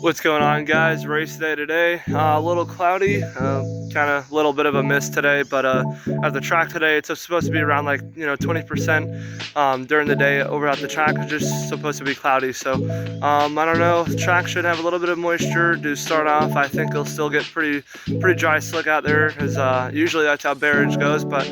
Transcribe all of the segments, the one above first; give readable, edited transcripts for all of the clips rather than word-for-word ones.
What's going on, guys? Race day today. A little cloudy, kind of a little bit of a mist today, but at the track today, it's supposed to be around 20% during the day. Over at the track, it's just supposed to be cloudy. So I don't know. The track should have a little bit of moisture to start off. I think it'll still get pretty dry, slick out there, because usually that's how Barrage goes. But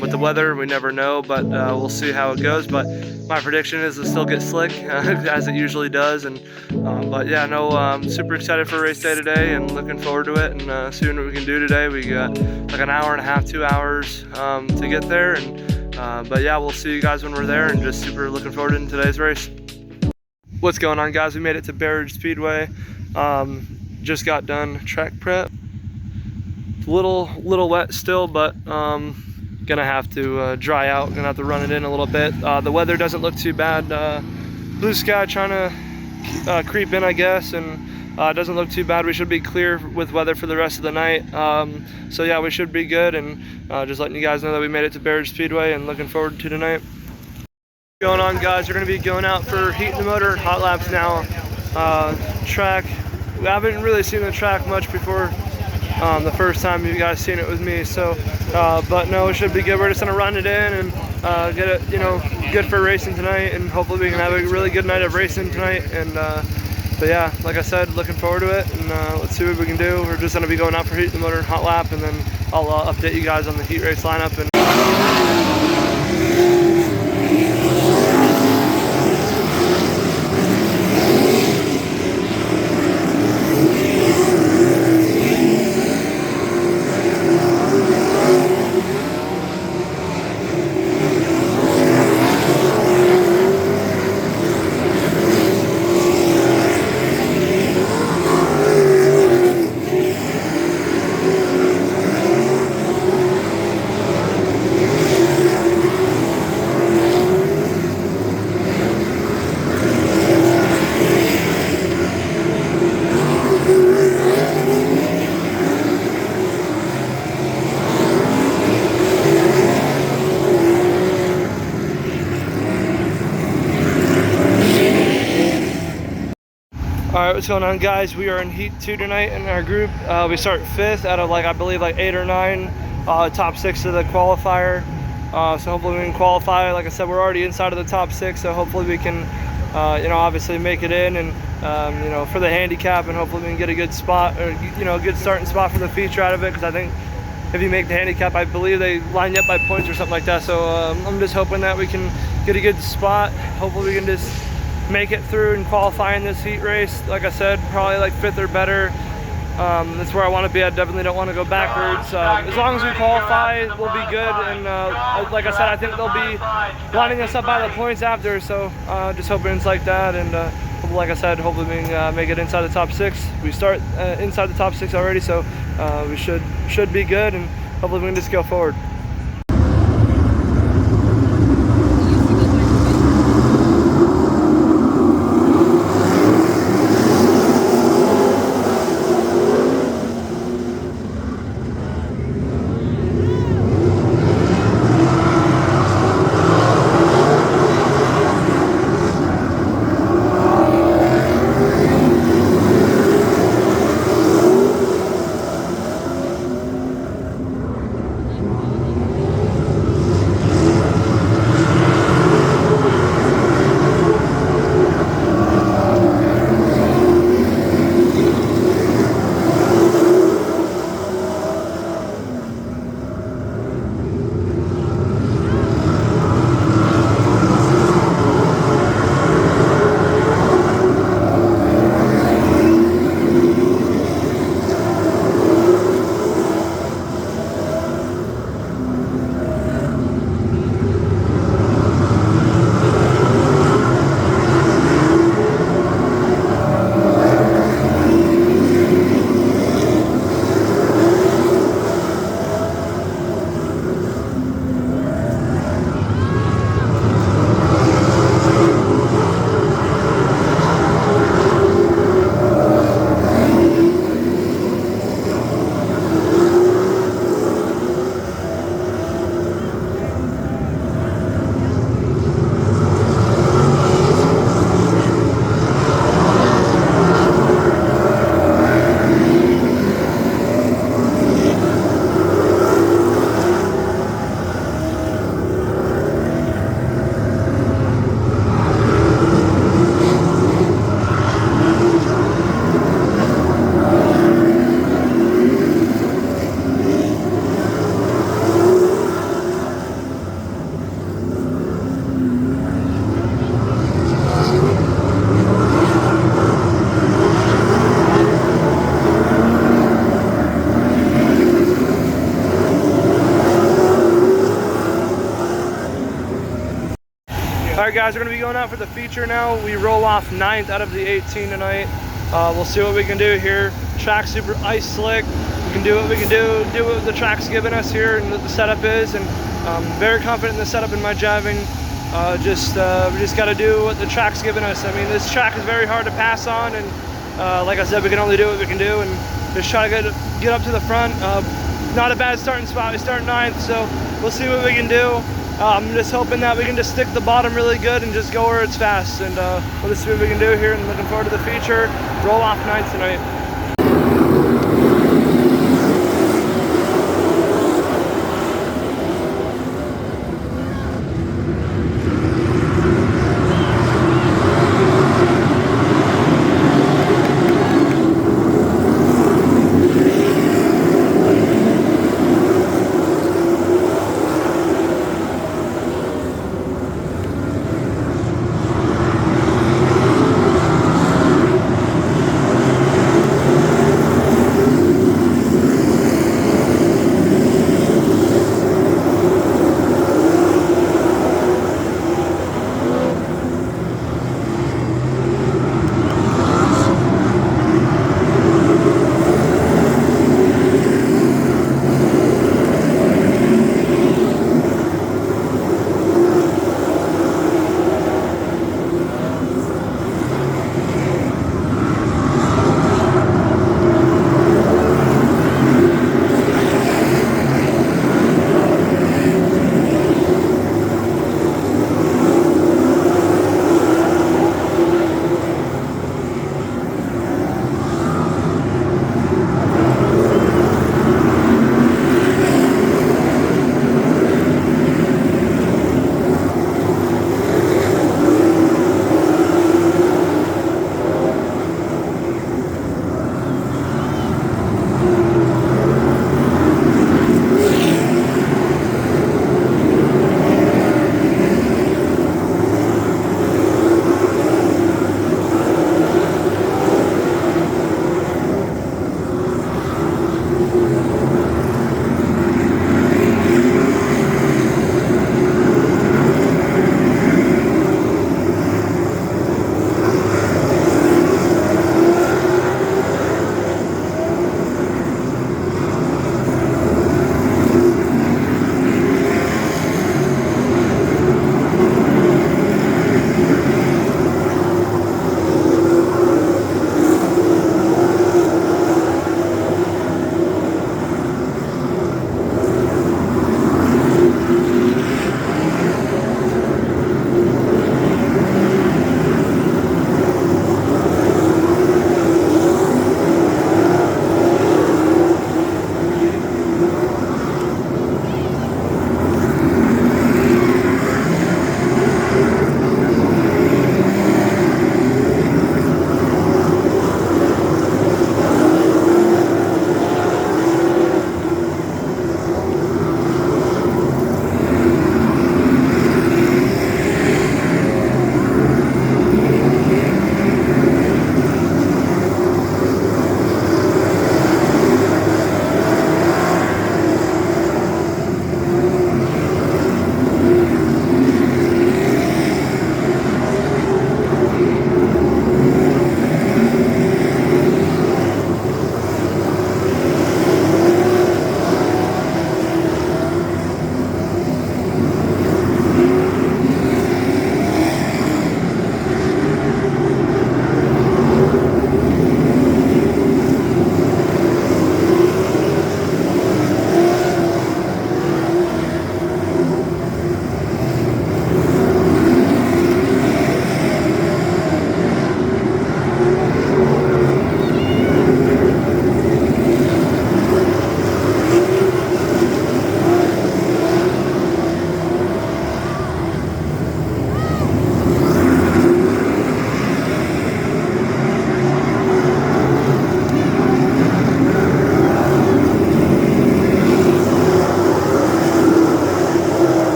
with the weather, we never know. But we'll see how it goes. But my prediction is it'll still get slick as it usually does. And but yeah, no, I'm super excited for race day today and looking forward to it, and seeing what we can do today. We got like an hour and a half, 2 hours to get there, and but yeah, we'll see you guys when we're there, and just super looking forward to today's race. What's going on, guys? We made it to Barrage Speedway. Just got done track prep. Little wet still, but gonna have to dry out. Gonna have to run it in a little bit. The weather doesn't look too bad. Blue sky trying to creep in, I guess, and it doesn't look too bad. We should be clear with weather for the rest of the night. So yeah, we should be good, and just letting you guys know that we made it to Barrage Speedway and looking forward to tonight. What's going on, guys? We're going to be going out for heating the motor, hot laps now. Track, we haven't really seen the track much before. The first time you guys seen it with me, so but no, it should be good. We're just gonna run it in and get it, good for racing tonight, and hopefully we can have a really good night of racing tonight. And but yeah, like I said, looking forward to it, and let's see what we can do. We're just gonna be going out for heat the motor and hot lap, and then I'll update you guys on the heat race lineup. And alright, what's going on, guys? We are in Heat 2 tonight in our group. We start 5th out of I believe 8 or 9 top 6 of the qualifier. So hopefully we can qualify. Like I said, we're already inside of the top 6, so hopefully we can obviously make it in, and for the handicap, and hopefully we can get a good spot, or a good starting spot for the feature out of it, because I think if you make the handicap, I believe they line you up by points or something like that. So I'm just hoping that we can get a good spot. Hopefully we can just make it through and qualify in this heat race. Like I said, probably 5th or better. That's where I want to be. I definitely don't want to go backwards. As long as we qualify, we'll be good. And like I said, I think they'll be lining us up by the points after. So just hoping it's like that. And like I said, hopefully we can make it inside the top 6. We start inside the top 6 already, so we should be good, and hopefully we can just go forward. right, guys, we're going to be going out for the feature now. We roll off 9th out of the 18 tonight. We'll see what we can do here. Track super ice slick. We can do what we can do what the track's giving us here and what the setup is. And I'm very confident in the setup in my driving. We just got to do what the track's giving us. I mean, this track is very hard to pass on, and like I said, we can only do what we can do and just try to get up to the front. Not a bad starting spot. We start 9th, so we'll see what we can do. I'm just hoping that we can just stick the bottom really good and just go where it's fast. And we'll just see what we can do here, and looking forward to the feature. Roll off 9th tonight.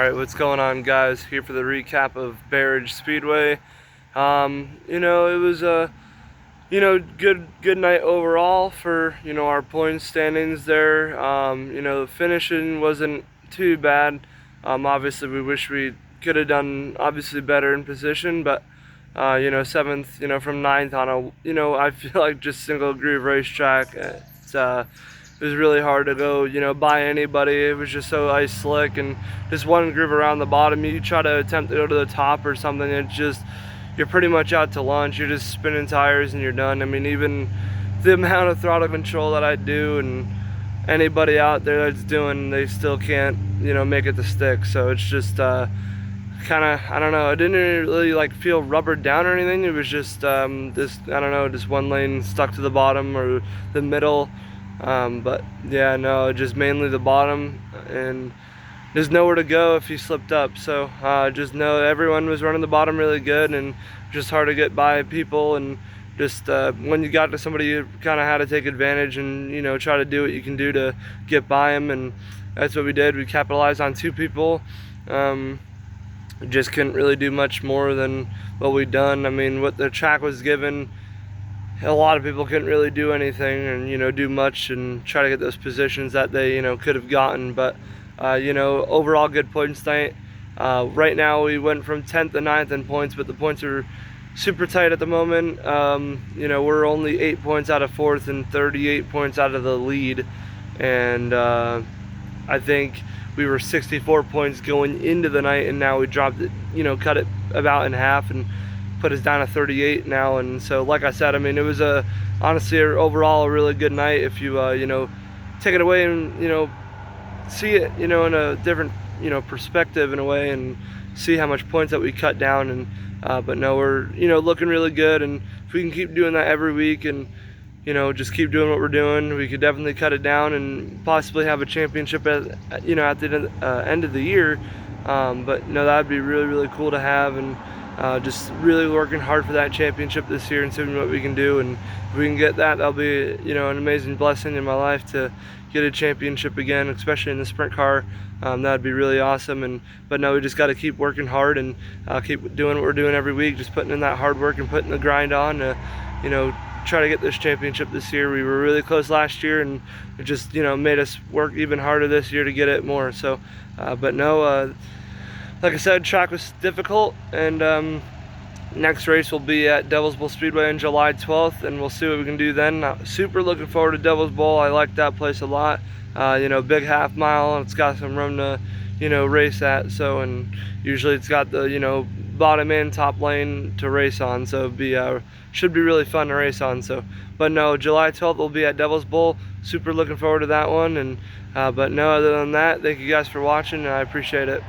Alright, what's going on, guys? Here for the recap of Barrage Speedway. You know, it was a good night overall for, our points standings there. The finishing wasn't too bad. Obviously we wish we could have done obviously better in position, but seventh, from ninth on a, I feel like just single groove racetrack. It was really hard to go, by anybody. It was just so ice slick, and just one groove around the bottom. You try to attempt to go to the top or something, it's just, you're pretty much out to lunch. You're just spinning tires and you're done. I mean, even the amount of throttle control that I do, and anybody out there that's doing, they still can't, make it to stick. So it's just kind of, I don't know, it didn't really like feel rubbered down or anything. It was just this, I don't know, just one lane stuck to the bottom or the middle. But yeah, no, just mainly the bottom, and there's nowhere to go if you slipped up. So just know everyone was running the bottom really good, and just hard to get by people. And just when you got to somebody, you kind of had to take advantage and try to do what you can do to get by them, and that's what we did. We capitalized on two people. We just couldn't really do much more than what we'd done. I mean, what the track was given, a lot of people couldn't really do anything and do much and try to get those positions that they could have gotten. But overall good points night. Right now we went from 10th to 9th in points, but the points are super tight at the moment. We're only 8 points out of 4th and 38 points out of the lead, and I think we were 64 points going into the night, and now we dropped it, cut it about in half and put us down to 38 now. And so, like I said, I mean, it was honestly overall a really good night if you take it away and see it in a different perspective in a way, and see how much points that we cut down. And but no, we're looking really good, and if we can keep doing that every week and just keep doing what we're doing, we could definitely cut it down and possibly have a championship at the end of the year. But no, that'd be really, really cool to have, and just really working hard for that championship this year and seeing what we can do. And if we can get that, that'll be an amazing blessing in my life to get a championship again, especially in the sprint car. That'd be really awesome. But no, we just got to keep working hard and keep doing what we're doing every week, just putting in that hard work and putting the grind on to try to get this championship this year. We were really close last year, and it just made us work even harder this year to get it more. So but no, like I said, track was difficult, and next race will be at Devil's Bowl Speedway on July 12th, and we'll see what we can do then. Super looking forward to Devil's Bowl. I like that place a lot. Big half mile, and it's got some room to race at. So, and usually it's got the bottom and top lane to race on, so it'd be should be really fun to race on. So, but no, July 12th will be at Devil's Bowl. Super looking forward to that one. And but no, other than that, thank you guys for watching, and I appreciate it.